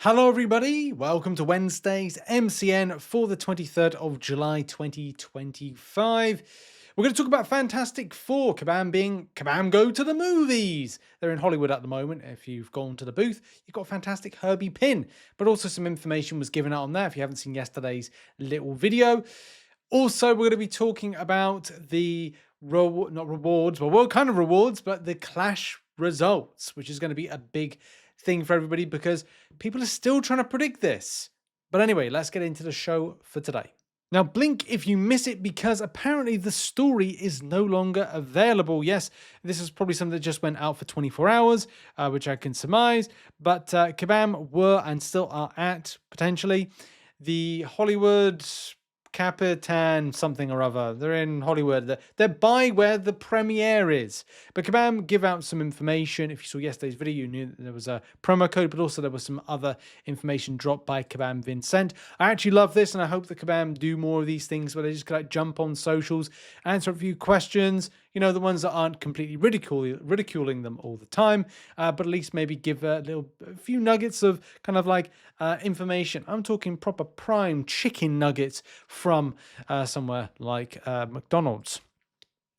Hello everybody, welcome to Wednesday's MCN for the 23rd of July 2025. We're going to talk about Fantastic Four, Kabam being Kabam Go to the Movies. They're in Hollywood at the moment. If you've gone to the booth, you've got a fantastic Herbie pin, but also some information was given out on there if you haven't seen yesterday's little video. Also, we're going to be talking about the not rewards, well, what kind of rewards, but the Clash results, which is going to be a big thing for everybody because people are still trying to predict this. But anyway, let's get into the show for today. Now, blink if you miss it because apparently the story is no longer available. Yes, this is probably something that just went out for 24 hours, which I can surmise. But Kabam were and still are at, potentially, the Hollywood Capitan something or other. They're in Hollywood. They're by where the premiere is. But Kabam give out some information. If you saw yesterday's video, you knew that there was a promo code, but also there was some other information dropped by Kabam Vincent. I actually love this, and I hope that Kabam do more of these things where they just like jump on socials, answer a few questions, you know, the ones that aren't completely ridiculing them all the time, but at least maybe give a few nuggets of kind of like information. I'm talking proper prime chicken nuggets from somewhere like McDonald's.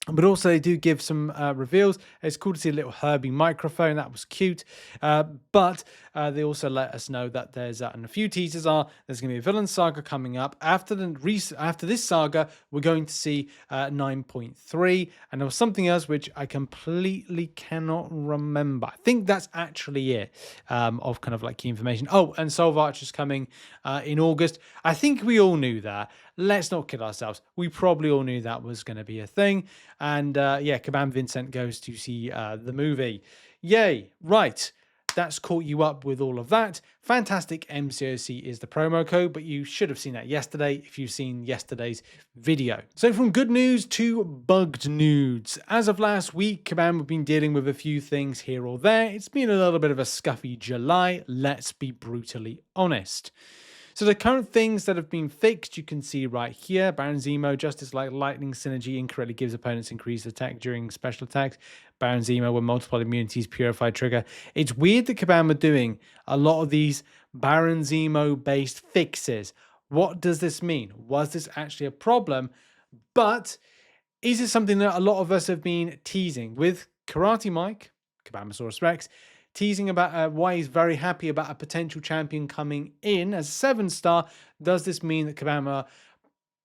But also they do give some reveals. It's cool to see a little Herbie microphone. That was cute. But they also let us know that there's, and a few teasers are, there's going to be a villain saga coming up. After this saga, we're going to see 9.3. And there was something else which I completely cannot remember. I think that's actually it, of kind of like key information. Oh, and Solvarch is coming in August. I think we all knew that. Let's not kid ourselves. We probably all knew that was going to be a thing. And yeah, Kabam Vincent goes to see the movie. Yay. Right. That's caught you up with all of that. Fantastic MCOC is the promo code, but you should have seen that yesterday if you've seen yesterday's video. So from good news to bugged news. As of last week, Kabam have been dealing with a few things here or there. It's been a little bit of a scuffy July. Let's be brutally honest. So the current things that have been fixed, you can see right here. Baron Zemo, Justice like Lightning Synergy incorrectly gives opponents increased attack during special attacks. Baron Zemo with multiple immunities, Purified Trigger. It's weird that Kabam are doing a lot of these Baron Zemo based fixes. What does this mean? Was this actually a problem? But is it something that a lot of us have been teasing with Karate Mike, Kabamasaurus Rex, teasing about why he's very happy about a potential champion coming in as a 7-star. Does this mean that Kabam are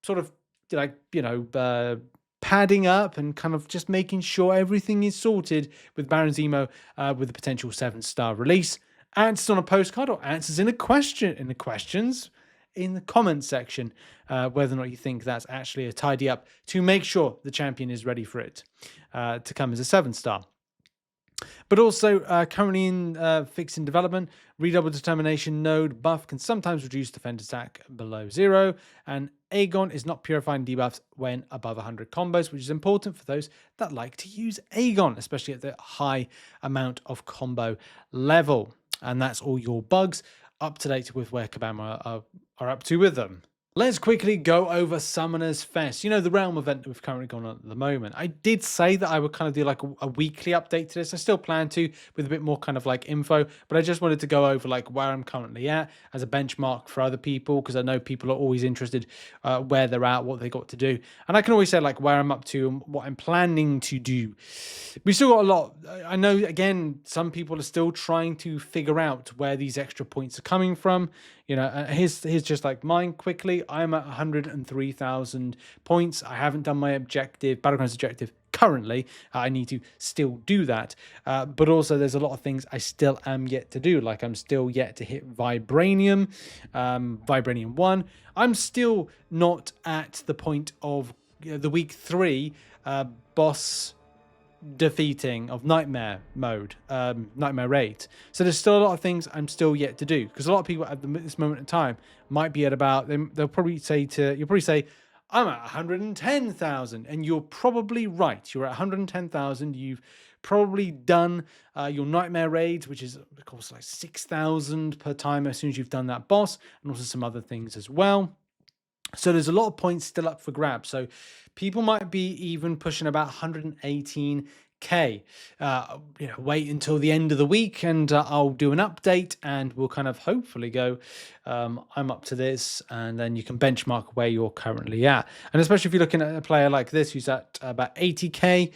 sort of like, you know, padding up and kind of just making sure everything is sorted with Baron Zemo with a potential 7-star release? Answers on a postcard or answers in a question in the questions in the comments section, whether or not you think that's actually a tidy up to make sure the champion is ready for it to come as a 7-star. But also, currently in fixing development, Redouble Determination node buff can sometimes reduce defense attack below 0, and Aegon is not purifying debuffs when above 100 combos, which is important for those that like to use Aegon, especially at the high amount of combo level. And that's all your bugs, up to date with where Kabam are up to with them. Let's quickly go over Summoners Fest. You know, the Realm event that we've currently gone on at the moment. I did say that I would kind of do like a weekly update to this. I still plan to with a bit more kind of like info, but I just wanted to go over like where I'm currently at as a benchmark for other people, because I know people are always interested where they're at, what they got to do. And I can always say like where I'm up to and what I'm planning to do. We still got a lot. I know, again, some people are still trying to figure out where these extra points are coming from. You know, here's just like mine quickly. I'm at 103,000 points. I haven't done my objective, Battlegrounds objective currently. I need to still do that. But also there's a lot of things I still am yet to do. Like I'm still yet to hit Vibranium, Vibranium 1. I'm still not at the point of the week 3 boss defeating of nightmare mode, nightmare raid. So there's still a lot of things I'm still yet to do, because a lot of people at this moment in time might be at about, they'll probably say you'll probably say, I'm at 110,000, and you're probably right. You're at 110,000. You've probably done your nightmare raids, which is of course like 6,000 per time as soon as you've done that boss, and also some other things as well. So there's a lot of points still up for grabs. So people might be even pushing about 118 Wait until the end of the week and I'll do an update and we'll kind of hopefully go, I'm up to this, and then you can benchmark where you're currently at. And especially if you're looking at a player like this who's at about 80k,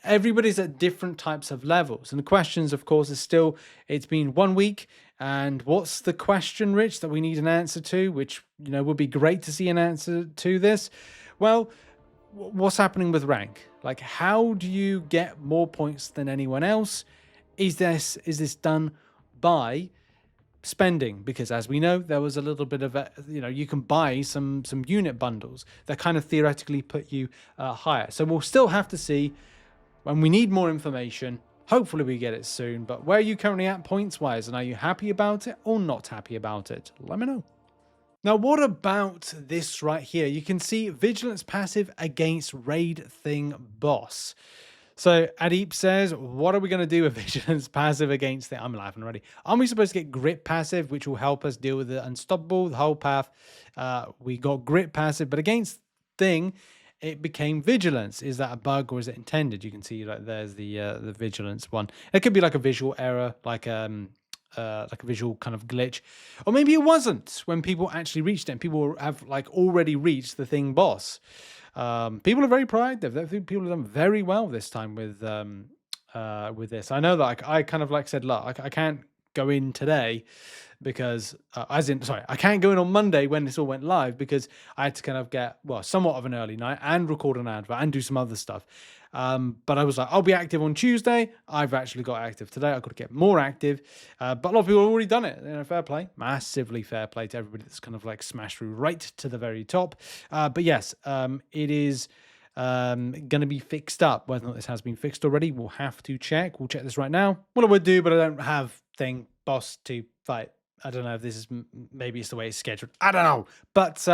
everybody's at different types of levels. And the questions, of course, is still, it's been 1 week. And what's the question, Rich, that we need an answer to, which, would be great to see an answer to this? Well, what's happening with rank? Like, how do you get more points than anyone else? Is this done by spending? Because as we know, there was a little bit of you can buy some unit bundles that kind of theoretically put you higher. So we'll still have to see when we need more information. Hopefully we get it soon. But where are you currently at points wise, and are you happy about it or not happy about it? Let me know. Now, what about this right here? You can see Vigilance passive against Raid Thing Boss. So Adip says, what are we going to do with Vigilance passive against it? I'm laughing already. Aren't we supposed to get Grit passive, which will help us deal with the Unstoppable, the whole path? We got Grit passive, but against Thing, it became Vigilance. Is that a bug or is it intended? You can see like there's the Vigilance one. It could be like a visual error, like a visual kind of glitch, or maybe it wasn't when people actually reached it. And people have like already reached the Thing boss. People are very proactive. People have done very well this time with this. I know that I kind of like said, look, I can't go in today because I can't go in on Monday when this all went live because I had to kind of get somewhat of an early night and record an advert and do some other stuff. But I was like, I'll be active on Tuesday. I've actually got active today. I've got to get more active. But a lot of people have already done it. Fair play. Massively fair play to everybody that's kind of like smashed through right to the very top. But yes, it is going to be fixed up. Whether or not this has been fixed already, we'll have to check. We'll check this right now. What I would do, but I don't have Thing boss to fight. I don't know if this is, maybe it's the way it's scheduled. I don't know. But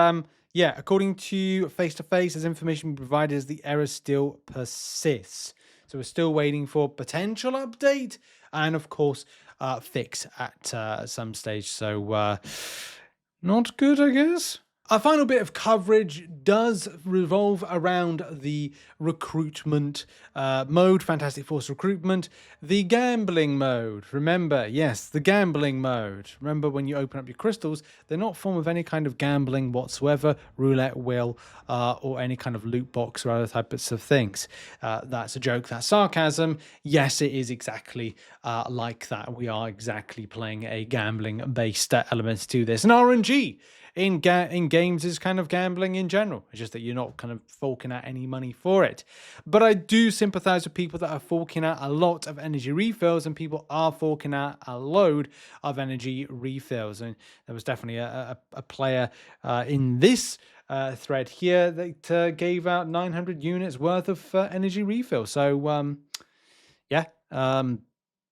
yeah, according to Face-to-Face, as information provided, as the error still persists. So we're still waiting for potential update and, of course, fix at some stage. So not good, I guess. Our final bit of coverage does revolve around the recruitment mode, Fantastic Force recruitment, the gambling mode. Remember, yes, the gambling mode. Remember, when you open up your crystals, they're not form of any kind of gambling whatsoever, roulette, wheel, or any kind of loot box or other types of things. That's a joke, that's sarcasm. Yes, it is exactly like that. We are exactly playing a gambling-based element to this. And RNG in games is kind of gambling in general. It's just that you're not kind of forking out any money for it. But I do sympathize with people that are forking out a lot of energy refills, and people are forking out a load of energy refills. And there was definitely a player in this thread here that gave out 900 units worth of energy refill. So yeah,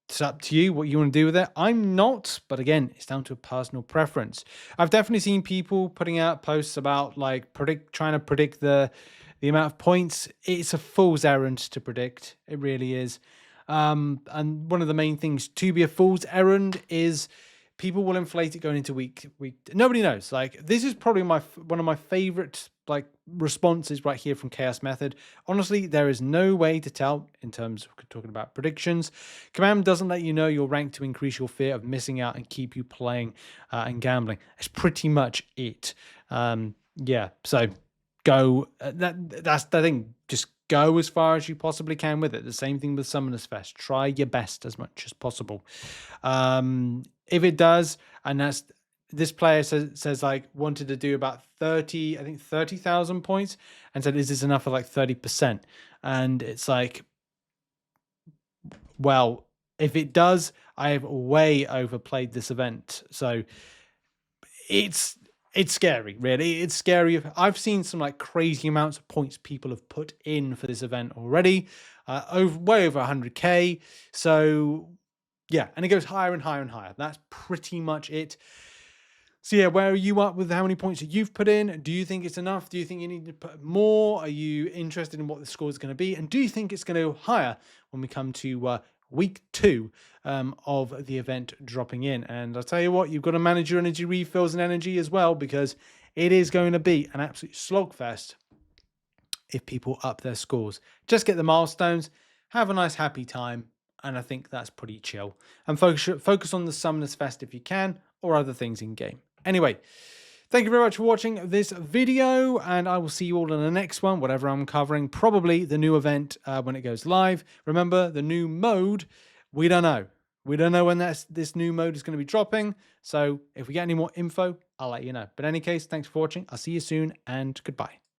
it's up to you what you want to do with it. I'm not, but again, it's down to a personal preference. I've definitely seen people putting out posts about like trying to predict the amount of points. It's a fool's errand to predict. It really is. And one of the main things to be a fool's errand is people will inflate it going into week. Nobody knows. Like, this is probably one of my favorite like responses right here from Chaos Method. Honestly, there is no way to tell in terms of talking about predictions. Kabam doesn't let you know your rank to increase your fear of missing out and keep you playing and gambling. That's pretty much it. Yeah, so go. That's the thing. Just go as far as you possibly can with it. The same thing with Summoners Fest. Try your best as much as possible. If it does, and that's this player says like wanted to do about 30,000 points, and said, is this enough for like 30%? And it's like, well, if it does, I have way overplayed this event. So it's scary, really. It's scary. I've seen some like crazy amounts of points people have put in for this event already, way over 100k. So yeah, and it goes higher and higher and higher. That's pretty much it. So yeah, where are you up with how many points that you've put in? Do you think it's enough? Do you think you need to put more? Are you interested in what the score is going to be? And do you think it's going to go higher when we come to week 2 of the event dropping in? And I'll tell you what, you've got to manage your energy refills and energy as well, because it is going to be an absolute slogfest if people up their scores. Just get the milestones. have a nice happy time, and I think that's pretty chill. And focus on the Summoners Fest if you can, or other things in game. Anyway, thank you very much for watching this video, and I will see you all in the next one, whatever I'm covering. Probably the new event when it goes live. Remember, the new mode, we don't know. We don't know when this new mode is going to be dropping. So if we get any more info, I'll let you know. But in any case, thanks for watching. I'll see you soon, and goodbye.